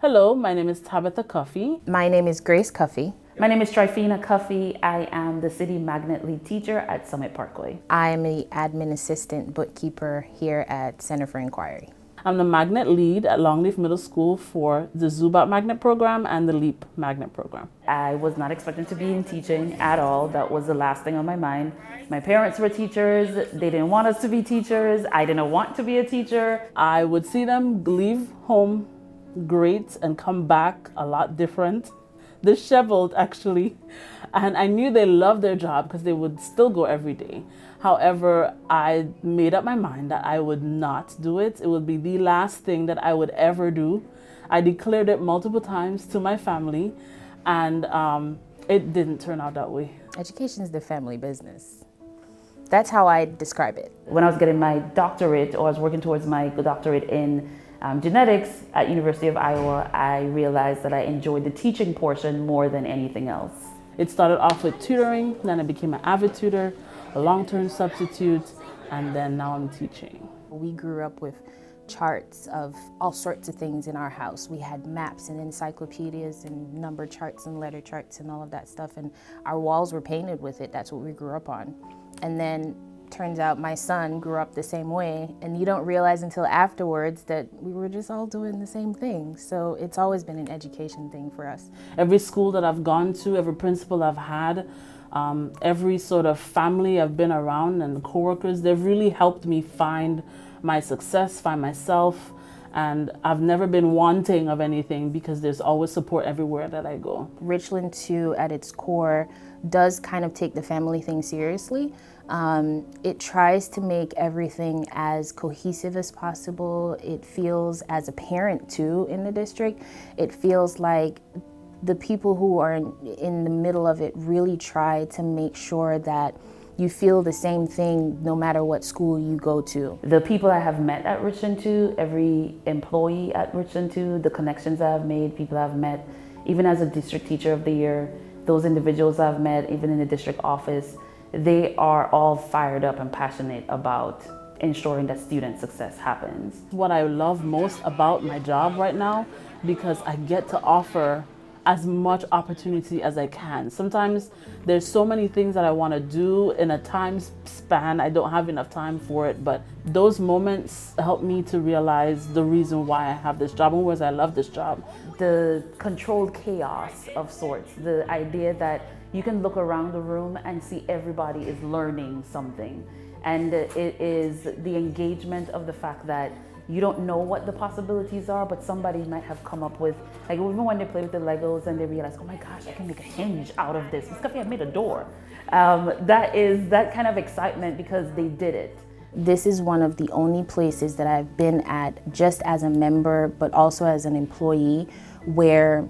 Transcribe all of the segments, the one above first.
Hello, my name is Tabitha Cuffey. My name is Grace Cuffey. My name is Trifina Cuffey. I am the City Magnet Lead Teacher at Summit Parkway. I am the Admin Assistant Bookkeeper here at Center for Inquiry. I'm the Magnet Lead at Longleaf Middle School for the Zubat Magnet Program and the LEAP Magnet Program. I was not expecting to be in teaching at all. That was the last thing on my mind. My parents were teachers. They didn't want us to be teachers. I didn't want to be a teacher. I would see them leave home great and come back a lot different, disheveled actually. And I knew they loved their job because they would still go every day. However, I made up my mind that I would not do it. It would be the last thing that I would ever do. I declared it multiple times to my family, and it didn't turn out that way. Education is the family business. That's how I describe it. When I was getting my doctorate, or I was working towards my doctorate in genetics at University of Iowa, I realized that I enjoyed the teaching portion more than anything else. It started off with tutoring, then I became an avid tutor, a long-term substitute, and then now I'm teaching. We grew up with charts of all sorts of things in our house. We had maps and encyclopedias and number charts and letter charts and all of that stuff, and our walls were painted with it. That's what we grew up on. And then turns out my son grew up the same way, and you don't realize until afterwards that we were just all doing the same thing. So it's always been an education thing for us. Every school that I've gone to, every principal I've had, every sort of family I've been around and coworkers, they've really helped me find my success, find myself, and I've never been wanting of anything because there's always support everywhere that I go. Richland 2 at its core does kind of take the family thing seriously. It tries to make everything as cohesive as possible. It feels, as a parent too in the district, it feels like the people who are in the middle of it really try to make sure that you feel the same thing no matter what school you go to. The people I have met at Richland 2, every employee at Richland 2, the connections I have made, people I've met, even as a district teacher of the year, those individuals I've met, even in the district office, they are all fired up and passionate about ensuring that student success happens. What I love most about my job right now, because I get to offer as much opportunity as I can. Sometimes there's so many things that I want to do in a time span, I don't have enough time for it, but those moments help me to realize the reason why I have this job and why I love this job. The controlled chaos of sorts, the idea that you can look around the room and see everybody is learning something. And it is the engagement of the fact that you don't know what the possibilities are, but somebody might have come up with, like even when they play with the Legos and they realize, oh my gosh, I can make a hinge out of this. It's I made a door. That is that kind of excitement because they did it. This is one of the only places that I've been at just as a member, but also as an employee, where,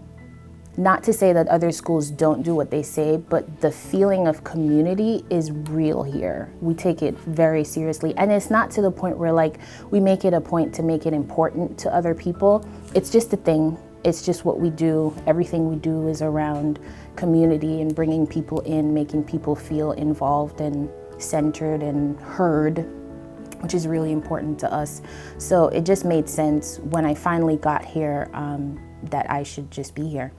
not to say that other schools don't do what they say, but the feeling of community is real here. We take it very seriously. And it's not to the point where like we make it a point to make it important to other people. It's just a thing. It's just what we do. Everything we do is around community and bringing people in, making people feel involved and centered and heard, which is really important to us. So it just made sense when I finally got here that I should just be here.